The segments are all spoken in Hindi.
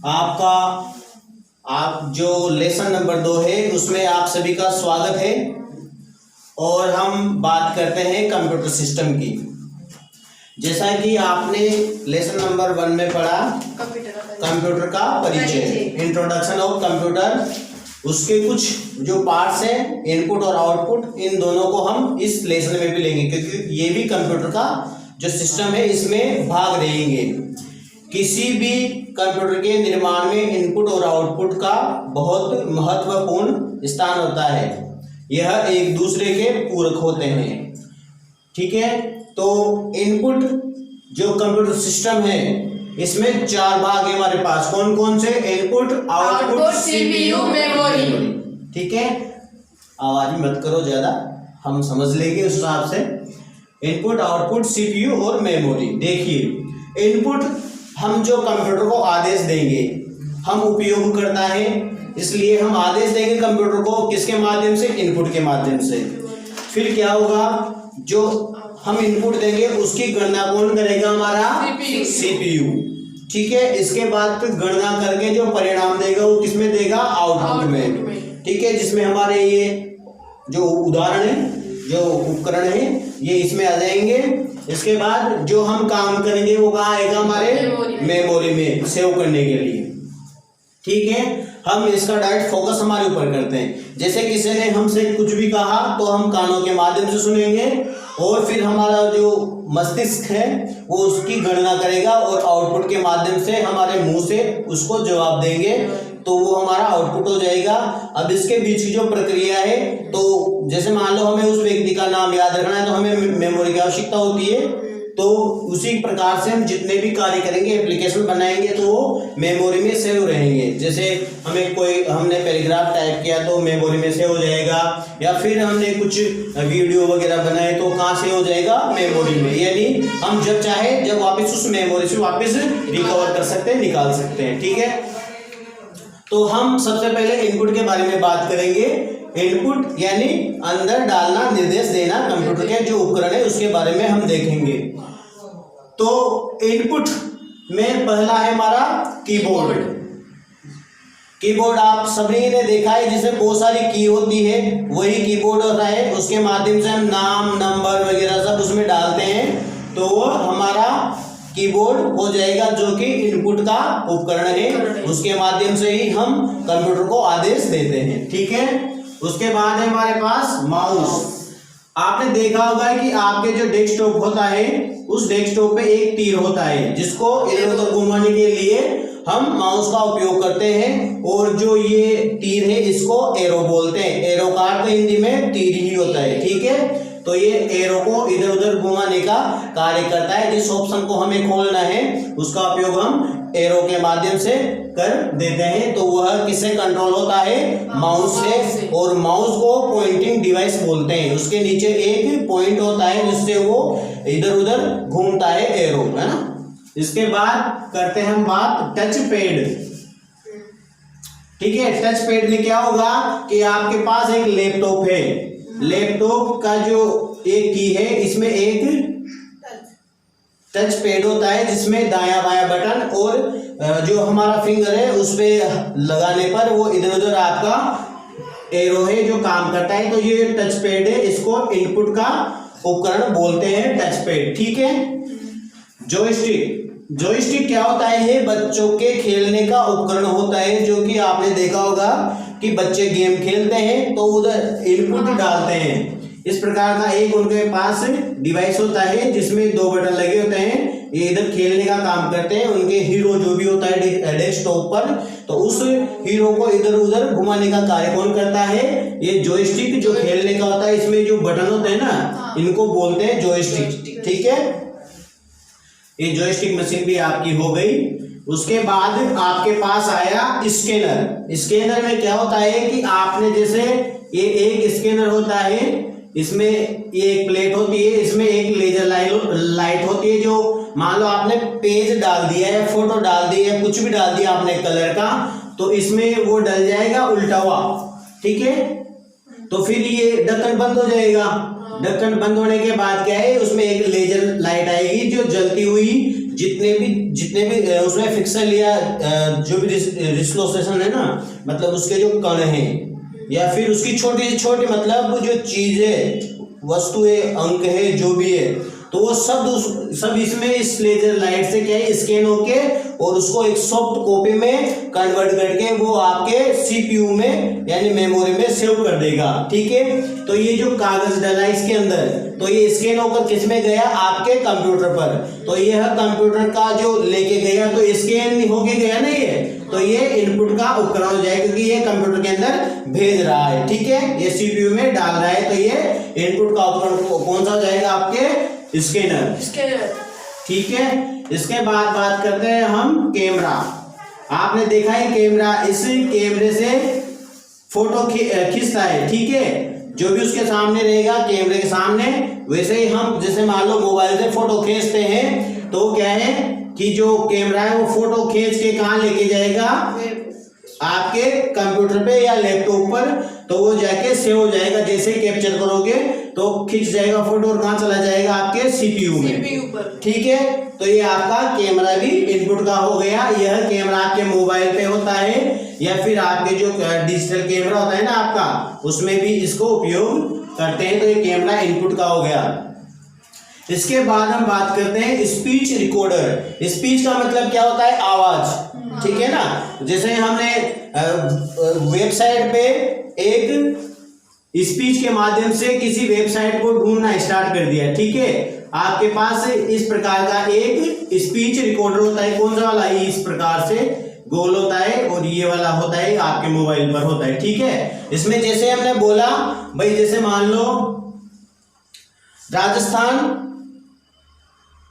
आपका आप जो लेसन नंबर 2 है उसमें आप सभी का स्वागत है। और हम बात करते हैं कंप्यूटर सिस्टम की। जैसा कि आपने लेसन नंबर 1 में पढ़ा कंप्यूटर का परिचय, इंट्रोडक्शन ऑफ कंप्यूटर, उसके कुछ जो पार्ट्स हैं इनपुट और आउटपुट, इन दोनों को हम इस लेसन में भी लेंगे क्योंकि ये भी कंप्यूटर का जो सिस्टम है इसमें भाग रहेंगे। किसी भी कंप्यूटर के निर्माण में इनपुट और आउटपुट का बहुत महत्वपूर्ण स्थान होता है, यह एक दूसरे के पूरक होते हैं। ठीक है, तो इनपुट जो कंप्यूटर सिस्टम है इसमें 4 भाग है हमारे पास। कौन कौन से? Input, output, CPU, memory. ठीक है, आवाज मत करो ज्यादा, हम समझ लेंगे उस हिसाब से। इनपुट, आउटपुट, सीपीयू और मेमोरी। देखिए, इनपुट हम जो कंप्यूटर को आदेश देंगे, हम उपयोग करता है इसलिए हम आदेश देंगे कंप्यूटर को किसके माध्यम से? इनपुट के माध्यम से। फिर क्या होगा, जो हम इनपुट देंगे उसकी गणना कौन करेगा? हमारा सीपीयू। ठीक है, इसके बाद फिर गणना करके जो परिणाम देगा वो किसमें देगा? आउटपुट में। ठीक है, जिसमें हमारे ये जो उदाहरण है, जो उपकरण है, ये इसमें आ जाएंगे। इसके बाद जो हम काम करेंगे वो कहाँ आएगा? हमारे मेमोरी में सेव करने के लिए। ठीक है, हम इसका डायरेक्ट फोकस हमारे ऊपर करते हैं। जैसे किसी ने हमसे कुछ भी कहा तो हम कानों के माध्यम से सुनेंगे और फिर हमारा जो मस्तिष्क है वो उसकी गणना करेगा और आउटपुट के माध्यम से हमारे मुंह से उसको जवाब देंगे तो वो हमारा आउटपुट हो जाएगा। अब इसके बीच की जो प्रक्रिया है, तो जैसे मान लो हमें उस व्यक्ति का नाम याद रखना है तो हमें मेमोरी की आवश्यकता होती है, तो उसी प्रकार से हम जितने भी कार्य करेंगे, एप्लीकेशन बनाएंगे तो वो मेमोरी में सेव रहेंगे। जैसे हमने पैराग्राफ टाइप किया तो मेमोरी में सेव हो जाएगा, या फिर हमने कुछ वीडियो वगैरह बनाए तो कहाँ से हो जाएगा? मेमोरी में। यानी हम जब चाहे जब वापस उस मेमोरी से वापस रिकवर कर सकते हैं, निकाल सकते हैं। ठीक है, तो हम सबसे पहले इनपुट के बारे में बात करेंगे। इनपुट यानी अंदर डालना, निर्देश देना, कंप्यूटर के जो उपकरण है उसके बारे में हम देखेंगे। तो इनपुट में पहला है हमारा कीबोर्ड। कीबोर्ड आप सभी ने देखा है जिसमें बहुत सारी की होती है, वही कीबोर्ड होता है। उसके माध्यम से हम नाम, नंबर वगैरह सब उसमें डालते हैं तो वो हमारा कीबोर्ड हो जाएगा, जो कि इनपुट का उपकरण है। उसके माध्यम से ही हम कंप्यूटर को आदेश देते हैं। ठीक है, उसके बाद है हमारे पास माउस। आपने देखा होगा कि आपके जो डेस्कटॉप होता है उस डेस्कटॉप पे एक तीर होता है जिसको इधर उधर घुमाने के लिए हम माउस का उपयोग करते हैं। और जो ये तीर है इसको एरो बोलते हैं। एरो का अर्थ हिंदी में तीर ही होता है। ठीक है, तो ये एरो को इधर उधर घुमाने का कार्य करता है। जिस ऑप्शन को हमें खोलना है उसका उपयोग हम एरो के माध्यम से कर देते हैं, तो वह किससे कंट्रोल होता है? माउस से। और माउस को पॉइंटिंग डिवाइस बोलते हैं। उसके नीचे एक पॉइंट होता है जिससे वो इधर उधर घूमता है, एरो, है ना। इसके बाद करते हैं हम बात टच पैड। ठीक है, टच पैड में क्या होगा कि आपके पास एक लैपटॉप है, लैपटॉप का जो एक की है इसमें एक टच पैड होता है जिसमें दायां बायां बटन और जो हमारा फिंगर है उस पे लगाने पर वो इधर उधर आपका एरो है जो काम करता है। तो ये टच पैड है, इसको इनपुट का उपकरण बोलते हैं, टच पैड। ठीक है, जॉयस्टिक। जॉयस्टिक क्या होता है? ये बच्चों के खेलने का उपकरण होता है, जो कि आपने देखा होगा कि बच्चे गेम खेलते हैं तो उधर इनपुट डालते हैं। इस प्रकार का एक उनके पास डिवाइस होता है जिसमें 2 बटन लगे होते हैं, ये इधर खेलने का काम करते हैं। उनके हीरो जो भी होता है डेस्कटॉप पर, तो उस हीरो को इधर उधर घुमाने का कार्य कौन करता है? ये जॉयस्टिक जो खेलने का होता है, इसमें जो बटन होते हैं ना, इनको बोलते हैं जॉयस्टिक। ठीक है, ये जॉयस्टिक मशीन भी आपकी हो गई। उसके बाद आपके पास आया स्कैनर। स्कैनर में क्या होता है कि आपने जैसे ये एक स्कैनर होता है, इसमें ये एक प्लेट होती है, इसमें एक लेजर लाइट होती है। जो मान लो आपने पेज डाल दिया है, फोटो डाल दी है, कुछ भी डाल दिया आपने कलर का, तो इसमें वो डल जाएगा उल्टा हुआ। ठीक है, तो फिर ये ढक्कन बंद हो जाएगा। ढक्कन बंद होने के बाद क्या है, उसमें एक लेजर लाइट आएगी जो जलती हुई जितने भी उसमें पिक्सल या जो भी रिफ्लेक्शन है ना, मतलब उसके जो कण हैं या फिर उसकी छोटी से छोटी मतलब जो चीजें वस्तुएं अंक है जो भी है, तो वो सब इसमें इस लेजर लाइट से क्या है स्कैन होके और उसको एक सॉफ्ट कॉपी में कन्वर्ट करके वो आपके सीपीयू में यानी मेमोरी में सेव कर देगा। ठीक है, तो ये जो कागज डला इसके अंदर, तो ये स्कैन होकर किस में गया, आपके कंप्यूटर पर। तो यह कंप्यूटर का जो लेके गया तो स्कैन होके गया ना ये, तो ये इनपुट का उपकरण हो जाएगा क्योंकि ये कंप्यूटर के अंदर भेज रहा है। ठीक है, ये सीपीयू में डाल रहा है, तो ये इनपुट का उपकरण कौन सा हो जाएगा, आपके स्कैनर। ठीक है, इसके बाद बात करते हैं हम कैमरा। आपने देखा है कैमरा, इस कैमरे से फोटो खींचता है। ठीक है, जो भी उसके सामने रहेगा कैमरे के सामने, वैसे ही हम जैसे मान लो मोबाइल से फोटो खींचते हैं तो क्या है कि जो कैमरा है वो फोटो खींच के कहाँ लेके जाएगा, आपके कंप्यूटर पे या लैपटॉप पर, तो वो जाके सेव हो जाएगा। जैसे कैप्चर करोगे तो खींच जाएगा फोटो और कहाँ चला जाएगा, आपके सीपीयू में। ठीक है, तो ये आपका कैमरा भी इनपुट का हो गया। यह कैमरा आपके मोबाइल पे होता है या फिर आपके जो डिजिटल कैमरा होता है ना आपका, उसमें भी इसको उपयोग करते हैं, तो ये कैमरा इनपुट का हो गया। इसके बाद हम बात करते हैं स्पीच रिकॉर्डर। स्पीच का मतलब क्या होता है, आवाज। ठीक है ना, जैसे हमने वेबसाइट पे एक स्पीच के माध्यम से किसी वेबसाइट को ढूंढना स्टार्ट कर दिया। ठीक है, आपके पास इस प्रकार का एक स्पीच रिकॉर्डर होता है। कौन सा वाला, इस प्रकार से गोल होता है और ये वाला होता है आपके मोबाइल पर होता है। ठीक है, इसमें जैसे हमने बोला भाई, जैसे मान लो राजस्थान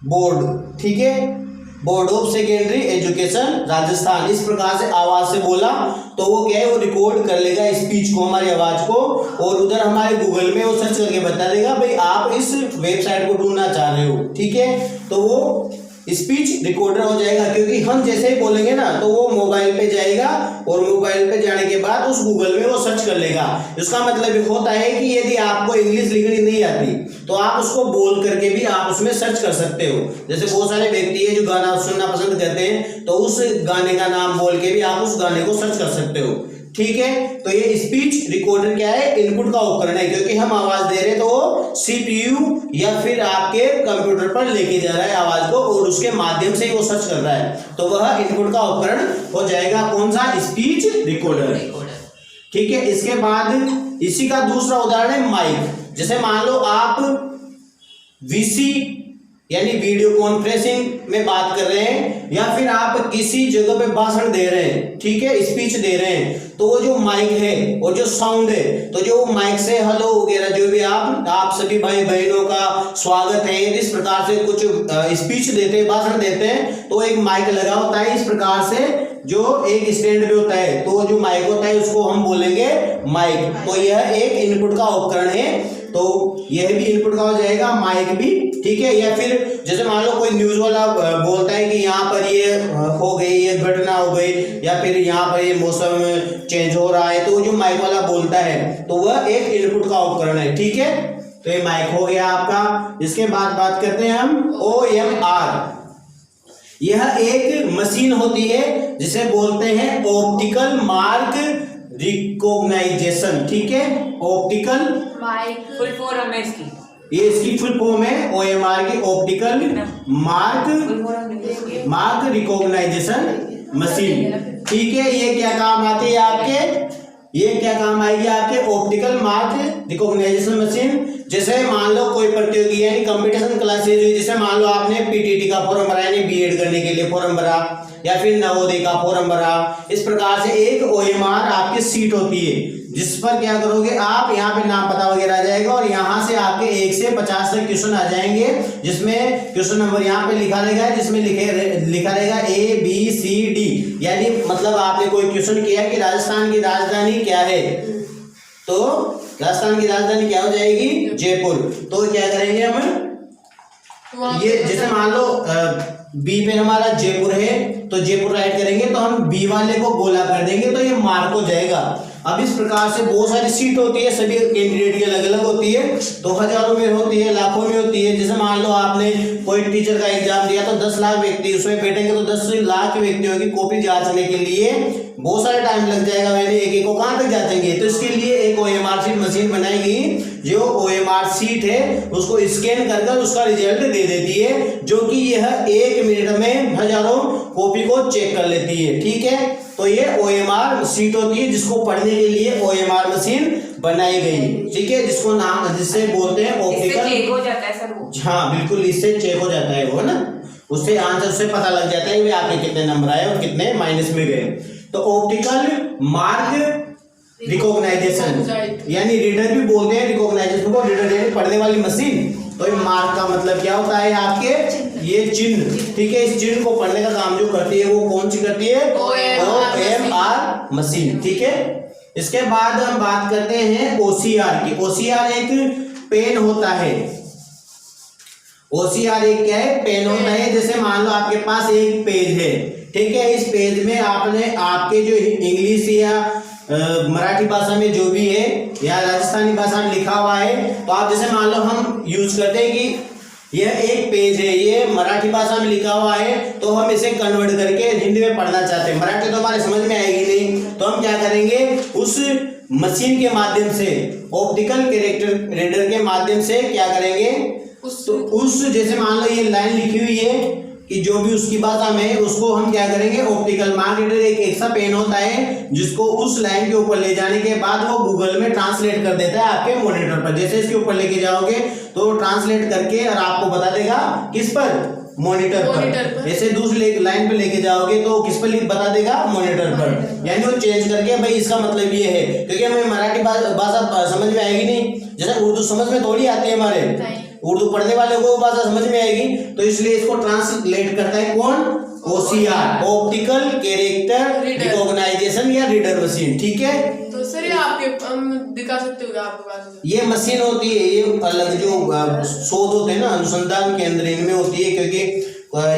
बोर्ड, ठीक है, board of secondary education Rajasthan, इस प्रकार से आवाज से बोला तो वो क्या है, वो रिकॉर्ड कर लेगा स्पीच को, हमारी आवाज को, और उधर हमारे गूगल में वो सर्च करके बता देगा भाई आप इस वेबसाइट को ढूंढना चाह रहे हो। ठीक है, तो वो स्पीच रिकॉर्डर हो जाएगा, क्योंकि हम जैसे ही बोलेंगे ना तो वो मोबाइल पे जाएगा और मोबाइल पे जाने के बाद उस गूगल में वो सर्च कर लेगा। इसका मतलब होता है कि यदि आपको इंग्लिश लिखनी नहीं आती तो आप उसको बोल करके भी आप उसमें सर्च कर सकते हो। जैसे बहुत सारे व्यक्ति है जो गाना सुनना पसंद करते हैं, तो उस गाने का नाम बोल के भी आप उस गाने को सर्च कर सकते हो। ठीक है, तो ये स्पीच रिकॉर्डर क्या है, इनपुट का उपकरण है, क्योंकि हम आवाज दे रहे हैं तो वो सीपीयू या फिर आपके कंप्यूटर पर लेके जा रहा है आवाज को और उसके माध्यम से ही वो सर्च कर रहा है, तो वह इनपुट का उपकरण हो जाएगा कौन सा, स्पीच रिकॉर्डर। ठीक है, इसके बाद इसी का दूसरा उदाहरण है माइक। जैसे मान लो आप वीसी यानी वीडियो कॉन्फ्रेंसिंग में बात कर रहे हैं या फिर आप किसी जगह पे भाषण दे रहे हैं, ठीक है, स्पीच दे रहे हैं, तो वो जो माइक है और जो साउंड है, तो जो माइक से हेलो वगैरह जो भी आप सभी भाई बहनों का स्वागत है, इस प्रकार से कुछ स्पीच देते हैं, भाषण देते हैं, तो एक माइक लगा होता है इस प्रकार से जो एक स्टैंड पे होता है, तो जो माइक होता है उसको हम बोलेंगे माइक। तो यह एक इनपुट का उपकरण है, तो यह भी इनपुट का हो जाएगा, माइक भी। ठीक है, या फिर जैसे मान लो कोई न्यूज वाला बोलता है कि यहाँ पर ये हो गई, ये घटना हो गई, या फिर यहाँ पर ये मौसम चेंज हो रहा है, तो जो माइक वाला बोलता है तो वह एक इनपुट का उपकरण है। ठीक है, तो ये माइक हो गया आपका। इसके बाद बात करते हैं हम OMR। यह एक मशीन होती है जिसे बोलते हैं ऑप्टिकल मार्क रिकॉग्नाइजेशन। ठीक है, ऑप्टिकल फुल फॉर्म है इसकी, ये इसकी फुल फॉर्म है OMR की, ऑप्टिकल मार्क रिकॉग्नाइजेशन मशीन। ठीक है, ये क्या काम आती है आपके, ये क्या काम आएगी आपके, ऑप्टिकल मार्क रिकॉग्नाइजेशन मशीन। जैसे मान लो कोई प्रतियोगी यानी कंपटीशन क्लासेज, जैसे मान लो आपने पीटीटी का फॉर्म भरा यानी बीएड करने के लिए फॉर्म भरा, या फिर नवोदय का फॉर्म भरा, इस प्रकार से एक OMR आपकी सीट होती है जिस पर क्या करोगे आप, यहाँ पे नाम पता वगैरह आ जाएगा और यहाँ से आपके 1 से 50 तक क्वेश्चन आ जाएंगे, जिसमें क्वेश्चन नंबर यहाँ पे लिखा रहेगा, जिसमें लिखा रहेगा ABCD, यानी मतलब आपने कोई क्वेश्चन किया कि राजस्थान की राजधानी क्या है, तो राजस्थान की राजधानी क्या हो जाएगी, जयपुर। तो क्या करेंगे हम, ये जैसे मान लो बी पे हमारा जयपुर है, तो जयपुर राइट करेंगे, तो हम बी वाले को गोला कर देंगे तो ये मार्क हो जाएगा। अब इस प्रकार से बहुत सारी सीट होती है, सभी कैंडिडेट की अलग अलग होती है, तो हजारों में होती है, लाखों में होती है। जैसे मान लो आपने कोई टीचर का एग्जाम दिया तो 10 लाख व्यक्ति उसमें बैठेंगे, तो 10 लाख व्यक्तियों की कॉपी जांचने के लिए बहुत सारा टाइम लग जाएगा, मैंने एक एक को कहां तक जांचेंगे। तो इसके लिए एक OMR शीट मशीन बनाएगी, जो OMR शीट है उसको स्कैन कर उसका रिजल्ट दे देती है, जो कि यह 1 मिनट में हजारों कॉपी को चेक कर लेती है। ठीक है, तो ये OMR शीट होती है, जिसको पढ़ने के लिए OMR मशीन बनाई गई। ठीक है, जिससे बोलते हैं ऑप्टिकल। चेक हो जाता है सर वो। हाँ बिल्कुल, इससे चेक हो जाता है वो ना, उससे आंसर से पता लग जाता है कि आपके कितने नंबर आए और कितने माइनस में गए। तो ऑप्टिकल मार्क रिकॉग्नाइजेशन, यानी रीडर भी बोलते हैं रिकॉग्नाइजेशन को, रीडर यानी पढ़ने वाली मशीन। तो ये मार्क का मतलब क्या होता है आपके, ये चिन्ह। ठीक है, इस चिन्ह को पढ़ने का काम जो करती है वो कौन सी करती है, OMR मशीन। ठीक है, इसके बाद हम बात करते हैं OCR की। OCR एक पेन होता है। OCR एक क्या है, पेन होता है। जैसे मान लो आपके पास एक पेज है, ठीक है, इस पेज में आपने आपके जो इंग्लिश या मराठी भाषा में जो भी है या राजस्थानी भाषा में लिखा हुआ है, तो आप जैसे मान लो हम यूज करते हैं कि यह एक पेज है, ये मराठी भाषा में लिखा हुआ है, तो हम इसे कन्वर्ट करके हिंदी में पढ़ना चाहते हैं। मराठी तो हमारे समझ में आएगी नहीं, तो हम क्या करेंगे, उस मशीन के माध्यम से, ऑप्टिकल कैरेक्टर रीडर के माध्यम से क्या करेंगे, तो उस जैसे मान लो ये लाइन लिखी हुई है कि जो भी उसकी भाषा में, उसको हम क्या करेंगे, ऑप्टिकल मार्क रीडर एक ऐसा पेन होता है जिसको उस लाइन के ऊपर ले जाने के बाद वो गूगल में ट्रांसलेट कर देता है आपके मॉनिटर पर। जैसे इसके ऊपर लेके जाओगे तो ट्रांसलेट करके और आपको बता देगा किस पर, मॉनिटर पर। ऐसे दूसरी लाइन पे लेके जाओगे तो किस पर बता देगा, मॉनिटर पर। यानी वो चेंज करके, भाई इसका मतलब ये है, क्योंकि हमें मराठी भाषा समझ में आएगी नहीं, जैसे उर्दू समझ में थोड़ी आती है, हमारे उर्दू पढ़ने वाले को भाषा समझ में आएगी, तो इसलिए इसको ट्रांसलेट करता है कौन, OCR, ऑप्टिकल कैरेक्टर रिकॉग्नाइजेशन या रीडर मशीन। ठीक है, तो सर ये आपके दिखा सकते हो आपके पास ये मशीन होती है, ये अलग जो शोध होते हैं ना, अनुसंधान केंद्र इनमें होती है, क्योंकि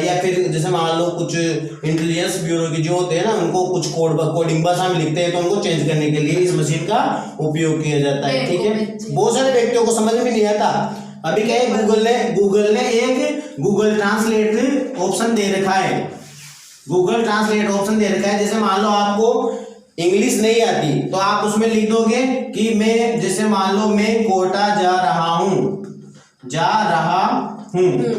या फिर जैसे मान लो कुछ इंटेलिजेंस ब्यूरो के जो होते हैं ना, उनको कुछ कोडिंग भाषा में लिखते हैं, तो उनको चेंज करने के लिए इस मशीन का उपयोग किया जाता है। ठीक है, बहुत सारे व्यक्तियों को समझ में नहीं आता। अभी क्या है, गूगल ने एक गूगल ट्रांसलेट ऑप्शन दे रखा है, गूगल ट्रांसलेट ऑप्शन दे रखा है। जैसे मान लो आपको इंग्लिश नहीं आती, तो आप उसमें लिख दोगे कि मैं, जैसे मान लो मैं कोटा जा रहा हूं,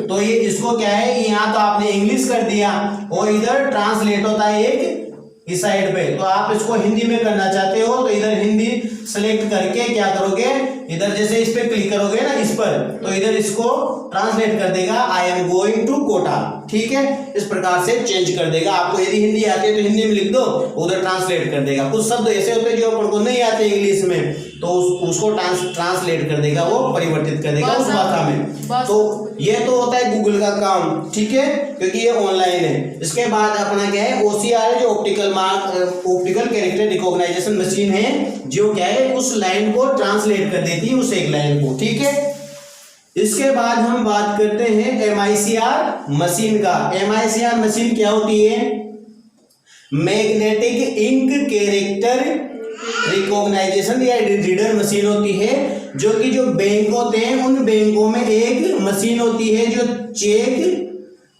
तो ये इसको क्या है, यहाँ तो आपने इंग्लिश कर दिया और इधर ट्रांसलेट होता है एक इस साइड पे, तो आप इसको हिंदी में करना चाहते हो, तो इधर हिंदी सेलेक्ट करके क्या करोगे, इधर जैसे इस पे क्लिक करोगे ना, इस पर, तो इधर इसको ट्रांसलेट कर देगा, I am going to Kota. ठीक है, इस प्रकार से चेंज कर देगा। आपको यदि हिंदी आती है तो हिंदी में लिख दो, उधर ट्रांसलेट कर देगा। कुछ शब्द ऐसे होते हैं जो अपन को नहीं आते इंग्लिश में, तो उसको ट्रांसलेट कर देगा, वो परिवर्तित कर देगा उस भाषा में। तो ये तो होता है गूगल का काम। ठीक है, क्योंकि ये ऑनलाइन है। इसके बाद अपना क्या है, OCR है, जो ऑप्टिकल कैरेक्टर रिकॉग्नाइजेशन मशीन है, जो क्या है, उस लाइन को ट्रांसलेट कर देती है, उस एक लाइन को। ठीक है, इसके बाद हम बात करते हैं MICR मशीन का। MICR मशीन क्या होती है, मैग्नेटिक इंक कैरेक्टर रिकॉग्नाइजेशन या रीडर मशीन होती है, जो कि जो बैंक होते हैं, उन बैंकों में एक मशीन होती है जो चेक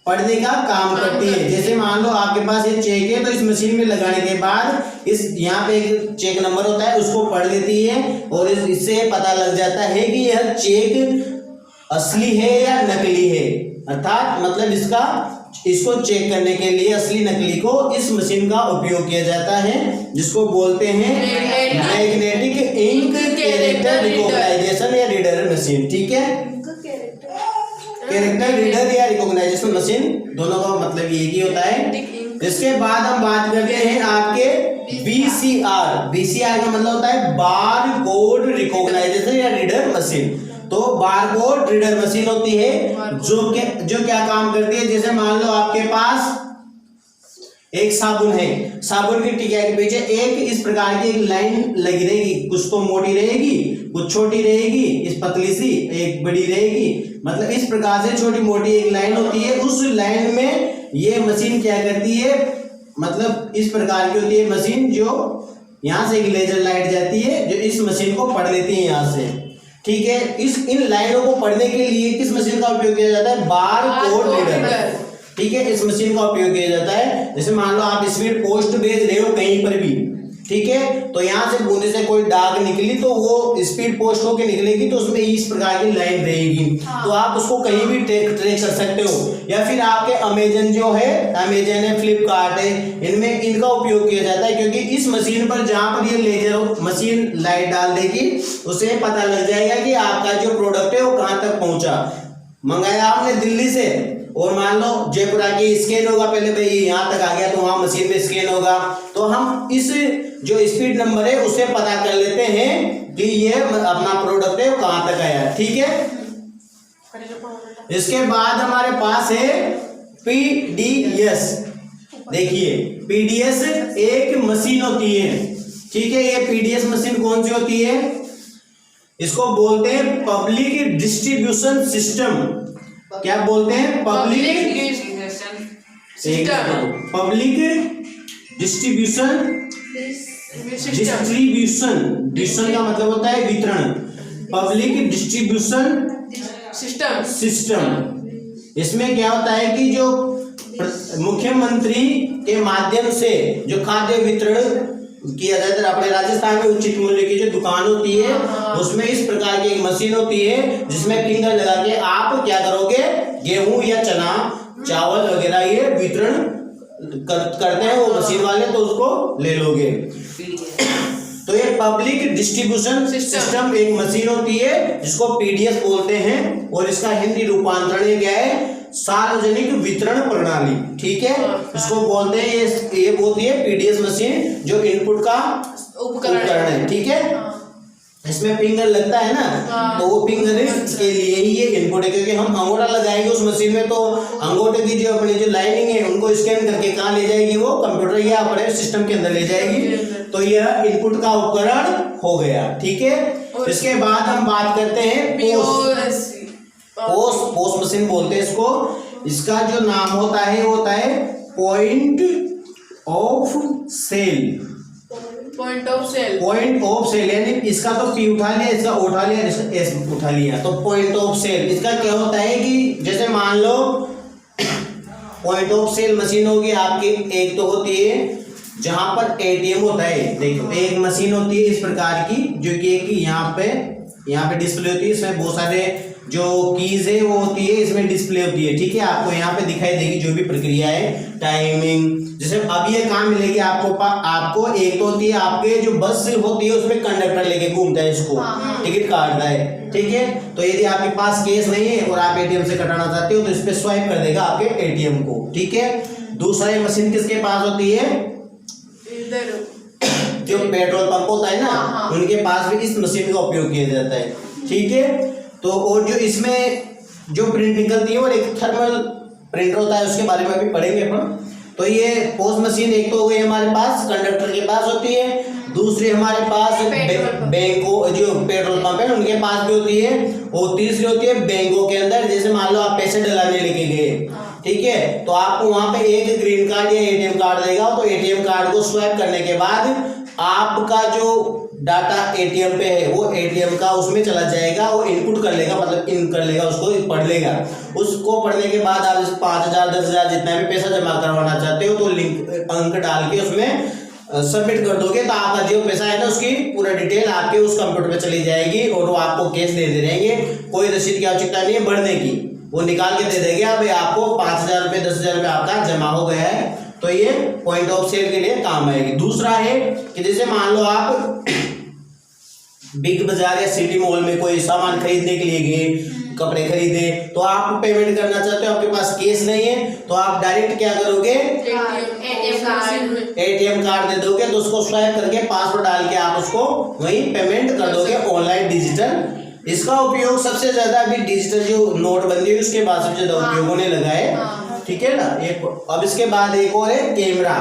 पढ़ने का काम करती है। जैसे मान लो आपके पास ये चेक है, तो इस मशीन में लगाने के बाद इस यहाँ पे एक चेक नंबर होता है, उसको पढ़ लेती है और इससे पता लग जाता है कि यह चेक असली है या नकली है। अर्थात मतलब इसको चेक करने के लिए असली नकली को इस मशीन का उपयोग किया जाता है, जिसको बोलते हैं मैग्नेटिक इंक कैरेक्टर रिकॉग्नाइजेशन या रीडर मशीन। ठीक है, कैरेक्टर रीडर या रिकॉग्नाइजेशन मशीन, दोनों का मतलब एक ही होता है। इसके बाद हम बात करते हैं आपके BCR का मतलब होता है बार कोड रिकॉग्नाइजेशन या रीडर मशीन। तो बार कोड रीडर मशीन होती है जो क्या काम करती है, जैसे मान लो आपके पास एक साबुन है, साबुन की टिकिया के पीछे एक इस प्रकार की एक लाइन लगी रहेगी, कुछ तो मोटी रहेगी, कुछ छोटी रहेगी, इस पतली सी एक बड़ी रहेगी, मतलब इस प्रकार से छोटी मोटी एक लाइन होती है। उस लाइन में ये मशीन क्या करती है, मतलब इस प्रकार की होती है मशीन, जो यहाँ से एक लेजर लाइट जाती है जो इस मशीन को पढ़ लेती है यहाँ से, ठीक है। इन लाइनों को पढ़ने के लिए किस मशीन का उपयोग किया जाता है? बार कोड रीडर, ठीक है। इस मशीन का उपयोग किया जाता है। जैसे मान लो आप स्पीड पोस्ट भेज रहे हो कहीं पर भी, ठीक है, तो यहाँ से बूंदे से कोई दाग निकली तो वो स्पीड पोस्ट होके निकलेगी, तो उसमें इस प्रकार की लाइन रहेगी। तो आप उसको कहीं भी ट्रैक कर सकते हो। या फिर आपके अमेजन जो है, अमेजन है, फ्लिपकार्ट है, इनमें इनका उपयोग किया जाता है, क्योंकि इस मशीन पर जहाँ पर ये लेजर मशीन लाइट डाल देगी उसे पता लग जाएगा कि आपका जो प्रोडक्ट है वो कहाँ तक पहुंचा। मंगाया आपने दिल्ली से और मान लो जयपुर आके स्कैन होगा, पहले भाई यहाँ तक आ गया तो वहां मशीन में स्कैन होगा, तो हम इस जो स्पीड नंबर है उसे पता कर लेते हैं कि ये अपना प्रोडक्ट है वो कहाँ तक आया, ठीक है। इसके बाद हमारे पास है पीडीएस। देखिए पीडीएस एक मशीन होती है, ठीक है। ये पीडीएस मशीन कौन सी होती है? इसको बोलते हैं पब्लिक डिस्ट्रीब्यूशन सिस्टम। क्या बोलते हैं? पब्लिक डिस्ट्रीब्यूशन का मतलब होता है वितरण। Public distribution system. इसमें क्या होता है कि जो मुख्यमंत्री के माध्यम से जो खाद्य वितरण किया जाता है, अपने राजस्थान में उचित मूल्य की जो दुकान होती है उसमें इस प्रकार की एक मशीन होती है जिसमें फिंगर लगा के आप क्या करोगे, गेहूं या चना चावल वगैरह ये वितरण करते हैं वो मशीन वाले, तो उसको ले लोगे। तो ये पब्लिक डिस्ट्रीब्यूशन सिस्टम एक मशीन होती है जिसको पीडीएस बोलते हैं, और इसका हिंदी रूपांतरण क्या है? सार्वजनिक वितरण प्रणाली, ठीक है। इसको बोलते हैं ये बोलती है पीडीएस मशीन, जो इनपुट का उपकरण है, ठीक है। इसमें फिंगर लगता है ना, तो वो फिंगर के लिए ही ये इनपुट है, क्योंकि हम अंगूठा लगाएंगे उस मशीन में तो अंगूठे की जो अपनी जो लाइनिंग है उनको स्कैन करके कहाँ ले जाएगी? वो कंप्यूटर या अपने सिस्टम के अंदर ले जाएगी। तो यह इनपुट का उपकरण हो गया, ठीक है। इसके बाद हम बात करते हैं पोस्ट मशीन बोलते हैं इसको। इसका जो नाम होता है वो होता है पॉइंट ऑफ सेल, यानी इसका तो पी उठा लिया, इसका उठा लिया, इसका एस उठा लिया, तो पॉइंट ऑफ सेल। इसका क्या होता है कि जैसे मान लो पॉइंट ऑफ सेल मशीन होगी आपकी, एक तो होती है जहां पर एटीएम होता है। देखो एक मशीन होती है इस प्रकार की जो कि एक यहाँ पे डिस्प्ले होती है, इसमें बहुत सारे जो कीज है वो होती है, इसमें डिस्प्ले होती है, ठीक है। आपको यहाँ पे दिखाई देगी जो भी प्रक्रिया है, टाइमिंग। जैसे अब ये काम मिलेगी आपको एक तो होती है आपके जो बस होती है उसमें कंडक्टर लेके घूमता है, इसको टिकट काटता है, ठीक है। तो यदि आपके पास कैश नहीं है और आप एटीएम से कटाना चाहते हो तो इस पे स्वाइप कर देगा आपके एटीएम को, ठीक है। दूसरा मशीन किसके पास होती है? जो पेट्रोल पंप होता है ना, उनके पास भी इस मशीन का उपयोग किया जाता है, ठीक है। तो और जो इसमें जो प्रिंट निकलती है और एक थर्मल प्रिंटर होता है, उसके बारे में भी पढ़ेंगे अपन। तो ये पोस्ट मशीन एक तो हो गई हमारे पास कंडक्टर के पास होती है, दूसरी हमारे पास बैंकों जो पेट्रोल पंप है उनके पास भी होती है, और तीसरी होती है बैंकों के अंदर। जैसे मान लो आप पैसे डलाने लेके गए, ठीक है, तो आपको वहां पे एक ग्रीन कार्ड या एटीएम कार्ड देगा, तो एटीएम कार्ड को स्वाइप करने के बाद आपका जो डाटा एटीएम पे है वो एटीएम का उसमें चला जाएगा, वो इनपुट कर लेगा, मतलब इन कर लेगा, उसको पढ़ लेगा। उसको पढ़ने के बाद आप 5,000 10,000 जितना भी पैसा जमा करवाना चाहते हो तो लिंक अंक डाल के उसमें सबमिट कर दोगे, तो आपका जो पैसा है ना उसकी पूरा डिटेल आपके उस कंप्यूटर पे चली जाएगी और वो आपको कैश दे रहेंगे। कोई रसीद की आवश्यकता नहीं है बढ़ने की, वो निकाल के दे देंगे। अब आपको 5,000 रुपये 10,000 रुपये आपका जमा हो गया है, तो ये पॉइंट ऑफ सेल के लिए काम आएगी। दूसरा है कि जैसे मान लो आप बिग बाजार या सिटी मॉल में कोई सामान खरीदने के लिए गए, कपड़े खरीदे, तो आप पेमेंट करना चाहते हो, आपके पास कैश नहीं है, तो आप डायरेक्ट क्या करोगे? एटीएम कार्ड दे दोगे, तो उसको स्वाइप करके पासवर्ड डाल के आप उसको वहीं पेमेंट कर दोगे ऑनलाइन डिजिटल। इसका उपयोग सबसे ज्यादा अभी डिजिटल जो नोटबंदी हुई उसके बाद सबसे ज्यादा उपयोग होने लगा है, ठीक है ना। एक अब इसके बाद एक और है कैमरा,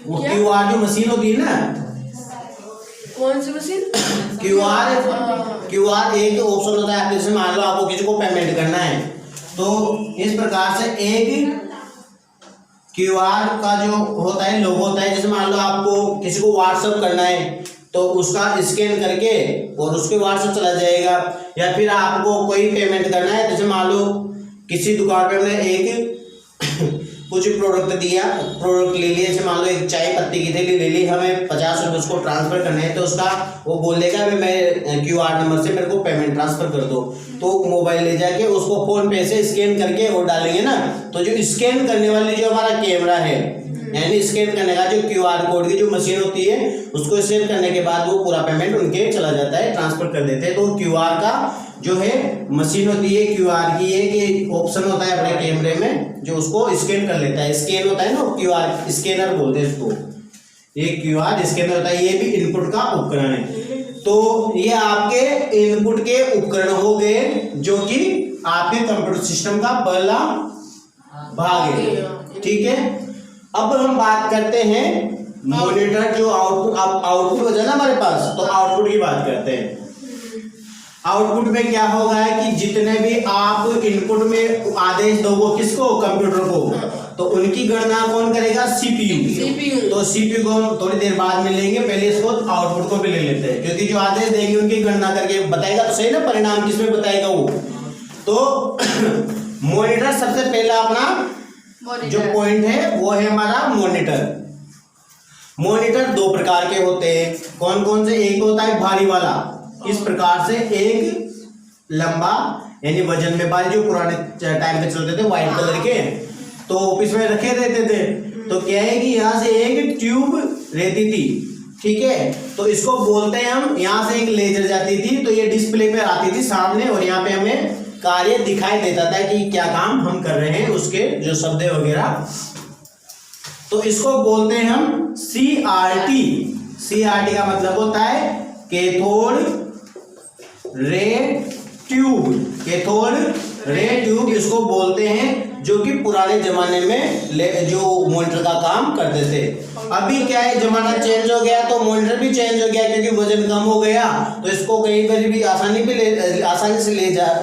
वो क्यूआर जो मशीन होती है ना, कौन सी मशीन? क्यूआर एक ऑप्शन होता है, जैसे मान लो आपको किसी को पेमेंट करना है तो इस प्रकार से एक क्यूआर का जो होता है लोगो होता है, जैसे मान लो आपको किसी को व्हाट्सअप करना है तो उसका स्कैन करके और उसके व्हाट्सएप चला जाएगा। या फिर आपको कोई पेमेंट करना है, जैसे मान लो किसी दुकान पे हमने एक कुछ प्रोडक्ट ले लिया, जैसे मान लो एक चाय पत्ती की थैली ले ली, हमें 50 रुपये उसको ट्रांसफर करने हैं, तो उसका वो बोल देगा मैं क्यूआर नंबर से मेरे को पेमेंट ट्रांसफर कर दो। तो मोबाइल ले जाके उसको फोन पे से स्कैन करके और डालेंगे ना, तो जो स्कैन करने वाली जो हमारा कैमरा है, यानी स्कैन करने का जो क्यूआर कोड की जो मशीन होती है, उसको स्कैन करने के बाद वो पूरा पेमेंट उनके चला जाता है, ट्रांसफर कर देते हैं। तो क्यूआर का जो है मशीन होती है क्यूआर की, एक ऑप्शन होता है अपने कैमरे में जो उसको स्कैन कर लेता है। स्कैन होता है ना, क्यूआर स्कैनर बोलते हैं इसको, ये क्यूआर स्कैनर होता है। ये भी इनपुट का उपकरण है। तो ये आपके इनपुट के उपकरण हो गए जो कि आपके कंप्यूटर सिस्टम का पहला भाग है। ठीक है, अब हम बात करते हैं मॉनिटर जो आउटपुट हो जाए ना हमारे पास, तो आउटपुट की बात करते हैं। आउटपुट में क्या होगा कि जितने भी आप इनपुट में आदेश दोगे किसको, कंप्यूटर को, तो उनकी गणना कौन करेगा, सीपीयू। तो सीपीयू को हम थोड़ी देर बाद में लेंगे, पहले इसको आउटपुट को भी ले लेते हैं, क्योंकि जो आदेश देंगे उनकी गणना करके बताएगा तो सही ना, परिणाम किसमें बताएगा वो। तो मॉनिटर सबसे पहला अपना जो पॉइंट है वो है हमारा मॉनिटर। मॉनिटर दो प्रकार के होते हैं, कौन कौन से, एक होता है भारी वाला, इस प्रकार से एक लंबा यानी वजन में भारी, जो पुराने टाइम पे चलते थे व्हाइट कलर के, तो ऑफिस में रखे रहते थे। तो क्या है कि यहाँ से एक ट्यूब रहती थी, ठीक है, तो इसको बोलते हैं हम, यहाँ से एक लेजर जाती थी, तो ये डिस्प्ले पे आती थी सामने, और यहाँ पे हमें कार्य दिखाई देता था कि क्या काम हम कर रहे हैं, उसके जो शब्द वगैरह। तो इसको बोलते हैं हम सीआरटी। सीआरटी का मतलब होता है cathode ray tube. Cathode ray tube इसको बोलते हैं, जो कि पुराने जमाने में जो मॉनिटर का काम करते थे। अभी क्या है, जमाना चेंज हो गया तो मॉनिटर भी चेंज हो गया, क्योंकि वजन कम हो गया, तो इसको कहीं पर भी आसानी से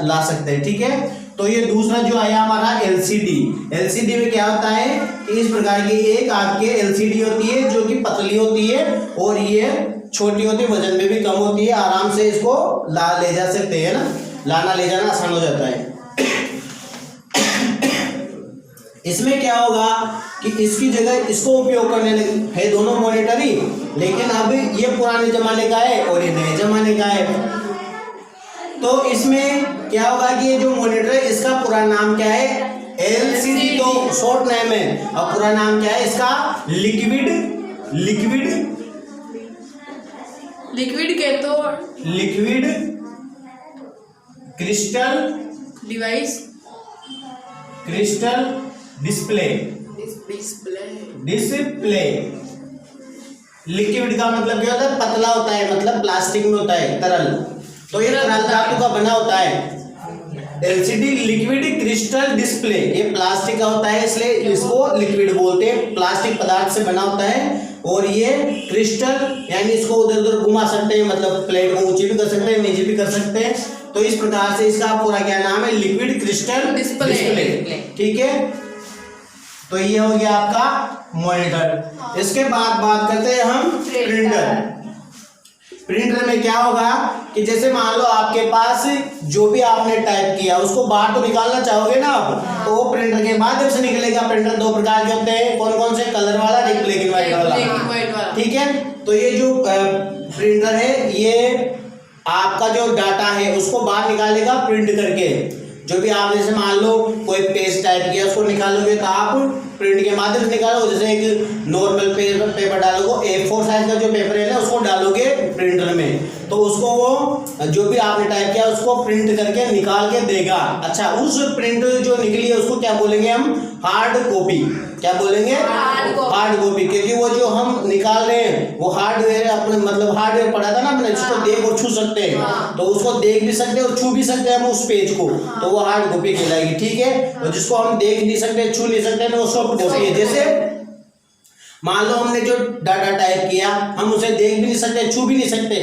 ला सकते हैं। ठीक है, तो ये दूसरा जो आया हमारा एलसीडी। एलसीडी में क्या होता है कि इस प्रकार की एक आपके एलसीडी होती है जो कि पतली होती है और ये छोटी होती है, वजन में भी कम होती है, आराम से इसको ले जा सकते हैं ना, लाना ले जाना आसान हो जाता है। इसमें क्या होगा कि इसकी जगह इसको उपयोग करने है दोनों मॉनिटर ही, लेकिन अब ये पुराने जमाने का है और ये नए जमाने का है। तो इसमें क्या होगा कि ये जो मॉनिटर है इसका पूरा नाम क्या है, एलसीडी, तो शॉर्ट नेम है, और पूरा नाम क्या है इसका, लिक्विड क्रिस्टल डिस्प्ले। लिक्विड का मतलब क्या होता है, पतला होता है, मतलब प्लास्टिक में होता है, तरल, तो ये तरल धातु का बना होता है। एलसीडी लिक्विड क्रिस्टल डिस्प्ले, ये प्लास्टिक का होता है इसलिए इसको लिक्विड बोलते हैं, प्लास्टिक पदार्थ से बना होता है। और ये क्रिस्टल यानी इसको उधर उधर घुमा सकते हैं, मतलब प्लेट को ऊंची भी कर सकते हैं, नीचे भी कर सकते हैं। तो इस प्रकार से इसका पूरा क्या नाम है, लिक्विड क्रिस्टल डिस्प्ले। ठीक है, तो ये हो गया आपका मॉनिटर। इसके बाद बात करते हैं हम प्रिंटर। प्रिंटर में क्या होगा कि जैसे मान लो आपके पास जो भी आपने टाइप किया उसको बाहर तो निकालना चाहोगे ना आप, तो वो प्रिंटर के माध्यम से निकलेगा। प्रिंटर दो प्रकार के होते हैं, कौन कौन से, कलर वाला, एक ब्लैक एंड व्हाइट वाला। ठीक है, तो ये जो प्रिंटर है ये आपका जो डाटा है उसको बाहर निकालेगा प्रिंट करके। जो भी आप जैसे मान लो कोई पेज टाइप किया उसको निकालोगे तो आप प्रिंट के माध्यम से निकालो। जैसे एक नॉर्मल पेपर डालोगे, A4 साइज का जो पेपर है ना उसको डालोगे प्रिंटर में, तो उसको वो जो भी आपने टाइप किया उसको प्रिंट करके निकाल के देगा। अच्छा, उस प्रिंट जो निकली है उसको क्या बोलेंगे हम, हार्ड कॉपी। क्या बोलेंगे, हार्ड कॉपी, क्योंकि वो जो हम निकाल रहे हैं वो हार्डवेयर, अपने मतलब हार्डवेयर पढ़ा था ना अपने, जिसको देख और छू सकते हैं, तो उसको देख भी सकते हैं और छू भी सकते हैं हम उस पेज को, तो वो हार्ड कॉपी कहलाएगी। ठीक है, और जिसको हम देख नहीं सकते, छू नहीं सकते, वो सॉफ्ट कॉपी है। जैसे मान लो हमने जो डाटा टाइप किया, हम उसे देख भी नहीं सकते, छू भी नहीं सकते,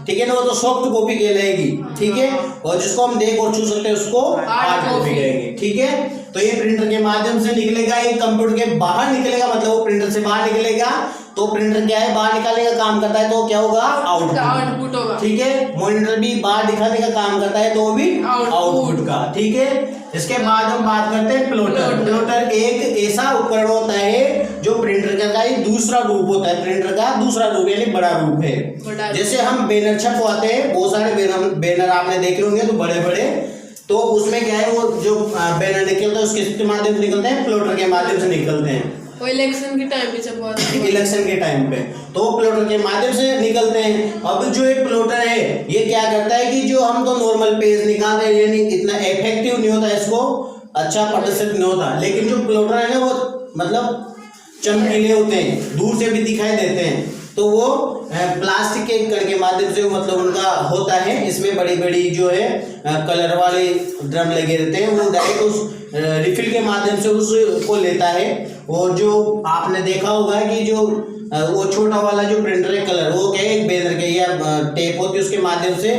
ठीक है ना, वो तो सॉफ्ट कॉपी कहलाएगी, ठीक है। और जिसको हम देख और छू सकते हैं उसको हार्ड कॉपी कहेंगे, ठीक है। तो ये प्रिंटर के माध्यम से निकलेगा, ये कंप्यूटर के बाहर निकलेगा, मतलब वो प्रिंटर से बाहर निकलेगा। तो प्रिंटर क्या है, बाहर निकालने का काम करता है, तो क्या होगा, आउटपुट होगा, ठीक है। मॉनिटर भी बाहर दिखाने का काम करता है, तो भी आउटपुट का, ठीक है। इसके बाद हम बात करते हैं प्लॉटर। प्लॉटर एक ऐसा उपकरण होता है जो प्रिंटर का ही दूसरा रूप होता है, प्रिंटर का दूसरा रूप यानी बड़ा रूप है। जैसे हम बैनर छपवाते हैं, बहुत सारे बैनर आपने देखे होंगे, तो बड़े बड़े, तो उसमें क्या है, वो जो बैनर निकलता है उसके माध्यम से निकलते हैं, प्लॉटर के माध्यम से निकलते हैं। वो इलेक्शन के टाइम पे छपवाते हैं, इलेक्शन के टाइम पे, तो प्लॉटर के माध्यम से निकलते हैं। अब जो एक प्लॉटर है ये क्या करता है कि जो हम तो नॉर्मल पेज निकालते हैं, यानी इतना इफेक्टिव नहीं होता, इसको अच्छा प्रदर्शित नहीं होता, लेकिन जो प्लॉटर है ना वो मतलब चमकीले होते हैं, दूर से भी दिखाई देते हैं। तो वो प्लास्टिक के कण के माध्यम से मतलब उनका होता है, इसमें बड़ी बड़ी जो है कलर वाले ड्रम लगे रहते हैं, वो डायरेक्ट उस रिफिल के माध्यम से उसको लेता है। और जो आपने देखा होगा कि जो वो छोटा वाला जो प्रिंटर है कलर, वो क्या है, एक बैनर के या टेप होती है उसके माध्यम से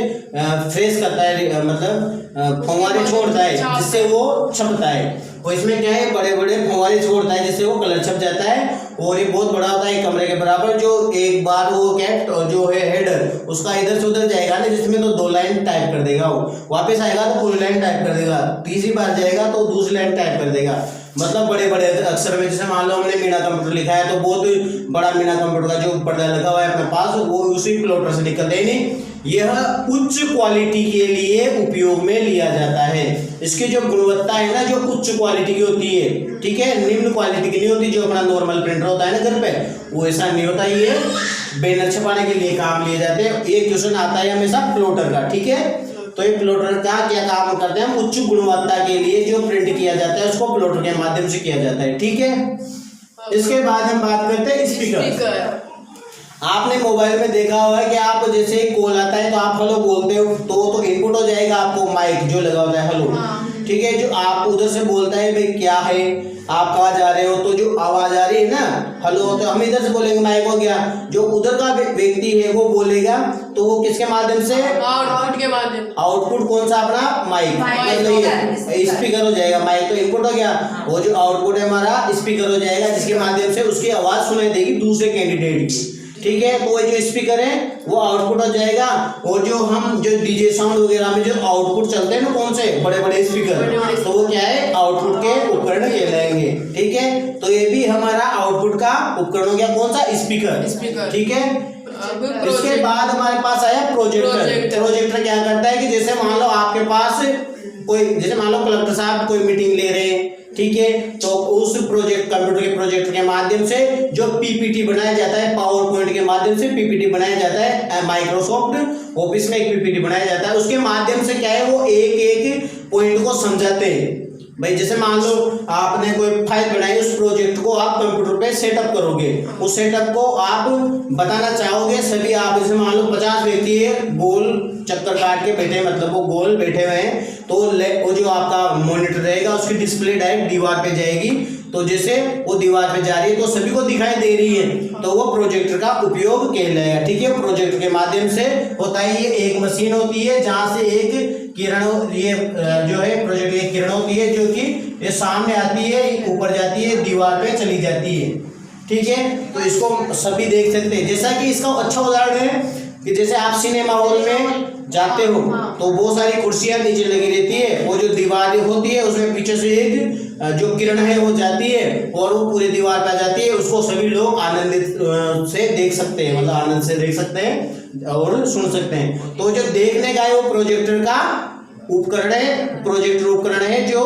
फ्रेश करता है, मतलब फंवारे छोड़ता है जिससे वो छपता है। और इसमें क्या है, बड़े बड़े फंवारे छोड़ता है जिससे वो कलर छप जाता है। और ये बहुत बड़ा होता है, कमरे के बराबर, जो एक बार वो क्या जो है हेडर उसका इधर से उधर जाएगा ना, जिसमें तो 2 लाइन टाइप कर देगा, वो वापस आएगा तो पूरी लाइन टाइप कर देगा, तीसरी बार जाएगा तो दूसरी लाइन टाइप कर देगा, मतलब बड़े बड़े अक्षर में। जैसे मान लो हमने मीना कंप्यूटर लिखा है, तो बहुत बड़ा मीना कंप्यूटर का जो पर्दा लगा हुआ है अपने पास, वो उसी प्लॉटर से निकलते नहीं। यह उच्च क्वालिटी के लिए उपयोग में लिया जाता है। इसकी जो गुणवत्ता है ना, जो उच्च क्वालिटी की होती है, ठीक है, निम्न क्वालिटी की नहीं होती। जो अपना नॉर्मल प्रिंटर होता है ना घर पे, वो ऐसा नहीं होता, ये बैनर छपाने के लिए काम लिए जाते हैं। ये क्वेश्चन आता है हमेशा प्लॉटर का, ठीक है। तो ये प्लॉटर का क्या काम करते हैं, उच्च गुणवत्ता के लिए जो प्रिंट किया जाता है उसको प्लॉटर के माध्यम से किया जाता है, ठीक है। इसके बाद हम बात करते हैं स्पीकर। आपने मोबाइल में देखा होगा कि आप जैसे कॉल आता है तो आप हेलो बोलते हो, तो इनपुट हो जाएगा आपको माइक जो लगा होता है हेलो, ठीक है। जो आप उधर से बोलता है भाई क्या है, आप कहाँ जा रहे हो, तो जो आवाज आ रही है ना हेलो, तो हम इधर से बोलेंगे माइक हो गया। जो उधर का व्यक्ति है वो बोलेगा, तो वो किसके माध्यम से, आउटपुट के माध्यम। आउटपुट कौन सा, अपना माइक, मतलब ये स्पीकर हो जाएगा। माइक तो इनपुट हो गया, वो जो आउटपुट है हमारा स्पीकर हो जाएगा, जिसके माध्यम से उसकी आवाज सुनाई देगी दूसरे कैंडिडेट की, ठीक है। तो वो जो स्पीकर है वो आउटपुट हो जाएगा। और जो हम जो डीजे साउंड वगैरह में जो आउटपुट चलते हैं ना, कौन से बड़े बड़े स्पीकर, तो वो क्या है, आउटपुट के उपकरण कहलाएंगे, ठीक है। तो ये भी हमारा आउटपुट का उपकरण हो गया, कौन सा, स्पीकर, ठीक है। इसके बाद हमारे पास आया प्रोजेक्टर। प्रोजेक्टर क्या करता है कि जैसे मान लो आपके पास कोई, जैसे मान लो कलेक्टर साहब कोई मीटिंग ले रहे हैं, ठीक है, तो उस कंप्यूटर के प्रोजेक्टर के माध्यम से जो पीपीटी बनाया जाता है, पावर पॉइंट के माध्यम से पीपीटी बनाया जाता है, माइक्रोसॉफ्ट ऑफिस में एक पीपीटी बनाया जाता है, उसके माध्यम से क्या है, वो एक एक पॉइंट को समझाते हैं। भाई जैसे मान लो आपने कोई फाइल बनाई, उस प्रोजेक्ट को आप कंप्यूटर पे सेटअप करोगे, उस सेटअप को आप बताना चाहोगे सभी, आप जैसे मान लो 50 व्यक्ति है, गोल चक्कर काट के बैठे, मतलब वो गोल बैठे हुए हैं, तो वो जो आपका मॉनिटर रहेगा उसकी डिस्प्ले डायरेक्ट दीवार पे जाएगी। तो जैसे वो दीवार पे जा रही है तो सभी को दिखाई दे रही है, तो वो प्रोजेक्टर का उपयोग कहलाएगा, ठीक है। प्रोजेक्टर के माध्यम से होता है, ये एक मशीन होती है जहां से एक किरण, ये जो है प्रोजेक्ट की किरण होती है, जो कि ये सामने आती है, ऊपर जाती है, दीवार पे चली जाती है, ठीक है। तो इसको सभी देख सकते हैं। जैसा कि इसका अच्छा उदाहरण है कि जैसे आप सिनेमा हॉल में जाते हो तो बहुत सारी कुर्सियां नीचे लगी रहती है, वो जो दीवार होती है उसमें पीछे से एक जो किरण है वो जाती है और वो पूरी दीवार पे आ जाती है, उसको सभी लोग आनंदित से देख सकते हैं, मतलब आनंद से देख सकते हैं और सुन सकते हैं। तो जो देखने का है वो प्रोजेक्टर का उपकरण है, प्रोजेक्टर उपकरण है जो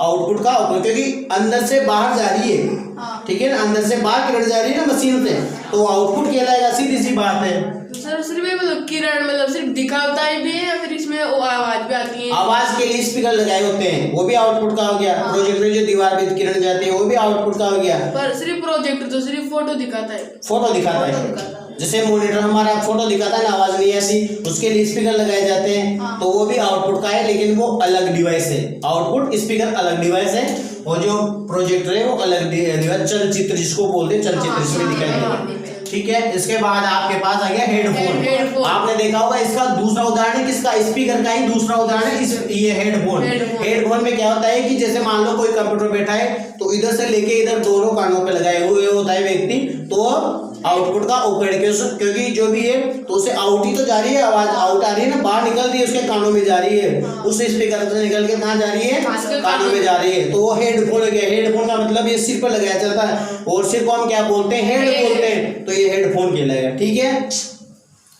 आउटपुट का उपकरण, क्योंकि अंदर से बाहर जा रही है, ठीक है ना, अंदर से बाहर किरण जा रही है ना मशीन से, तो आउटपुट कहलाएगा, सीधी सी बात है। तो सर सिर्फ मतलब किरण मतलब सिर्फ दिखाता है भी है या फिर इसमें आवाज भी आती है? आवाज के लिए स्पीकर लगाए होते हैं, वो भी आउटपुट का हो गया। प्रोजेक्टर जो दीवार पे किरण जाती है वो भी आउटपुट का हो गया। पर सिर्फ प्रोजेक्टर तो सिर्फ फोटो दिखाता है, फोटो दिखाता है, जैसे मॉनिटर हमारा फोटो दिखाता है ना, आवाज नहीं ऐसी, उसके लिए स्पीकर लगाए जाते हैं, तो वो भी आउटपुट का है, लेकिन वो अलग डिवाइस है। आउटपुट स्पीकर अलग डिवाइस है और जो प्रोजेक्टर है वो अलग चलचित्र जिसको बोलते हैं चलचित्र इसमें दिखाई देगा। ठीक है, इसके बाद आपके पास आ गया हेडफोन। आपने देखा होगा इसका दूसरा उदाहरण है किसका, स्पीकर का ही दूसरा उदाहरण है ये हेडफोन। हेडफोन में क्या होता है कि जैसे मान लो कोई कंप्यूटर बैठा है तो इधर से लेके इधर दोनों कानों पे लगाए हुए होता है व्यक्ति, तो आउटपुट का ओपेड क्योंकि जो भी है तो उसे आउट ही तो जा रही है, आवाज आउट आ रही है ना, बाहर निकल रही है, उसके कानों में जा रही है, उस स्पीकर से निकल के कहाँ जा रही है, कानों में जा रही है, तो वो हेडफोन हो गया। हेडफोन का मतलब ये सिर पर लगाया जाता है और सिर को हम क्या बोलते हैं, हेड बोलते हैं, तो ये हेडफोन कहलाएगा। ठीक है,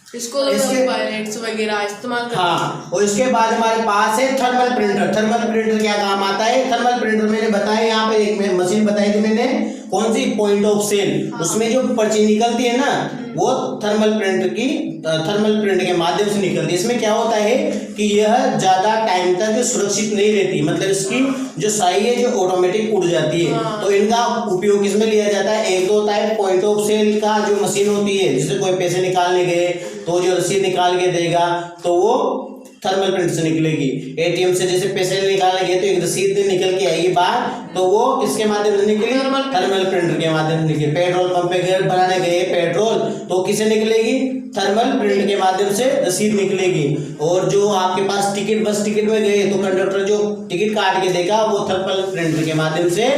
इसको पायलट्स वगैरह इस्तेमाल करते हैं। हाँ, और इसके बाद हमारे पास है थर्मल प्रिंटर। थर्मल प्रिंटर क्या काम आता है, थर्मल प्रिंटर मैंने बताया यहाँ पे एक मशीन बताई थी मैंने, कौन सी, पॉइंट ऑफ सेल। उसमें जो पर्ची निकलती है ना वो थर्मल प्रिंट के माध्यम से निकलती है। इसमें क्या होता है कि यह ज्यादा टाइम तक सुरक्षित नहीं रहती, मतलब इसकी जो स्याही है जो ऑटोमेटिक उड़ जाती है। तो इनका उपयोग किसमें लिया जाता है, एक तो होता है पॉइंट ऑफ सेल का जो मशीन होती है, जिससे कोई पैसे निकालने गए तो जो रसीद निकाल के देगा तो वो थर्मल प्रिंट से निकलेगी। एटीएम से जैसे पैसे निकालने गए तो एक रसीद निकल के आएगी बाहर, तो वो किसके माध्यम से निकलेगी, थर्मल प्रिंटर के माध्यम से निकलेगी। पेट्रोल पंप पे गए भराने गए पेट्रोल तो किसे निकलेगी, थर्मल प्रिंट के माध्यम से रसीद निकलेगी। और जो आपके पास टिकट, बस टिकट में गए तो कंडक्टर जो टिकट काट के देगा वो थर्मल प्रिंटर के माध्यम से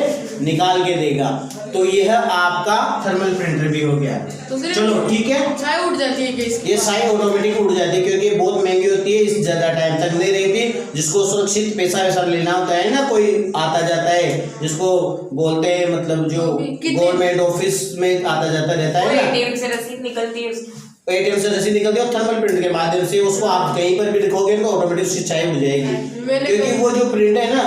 निकाल के देगा। तो यह आपका थर्मल प्रिंटर भी हो गया। तो चलो ठीक है, स्याही उड़ जाती है क्या, ये स्याही ऑटोमेटिक उड़ जाती है क्योंकि बहुत महंगी होती है, इस ज्यादा टाइम तक नहीं रहती। जिसको सुरक्षित पैसा वैसा लेना होता है ना, कोई आता जाता है जिसको बोलते हैं, मतलब जो गवर्नमेंट ऑफिस में आता जाता रहता है ना, एटीएम से रसीद निकलती है उसकी, एटीएम से रसीद निकलती है और थर्मल प्रिंट के माध्यम से उसको आप कहीं पर भी लिखोगे तो ऑटोमेटिक उसकी स्याही हो जाएगी, क्योंकि वो जो प्रिंट है ना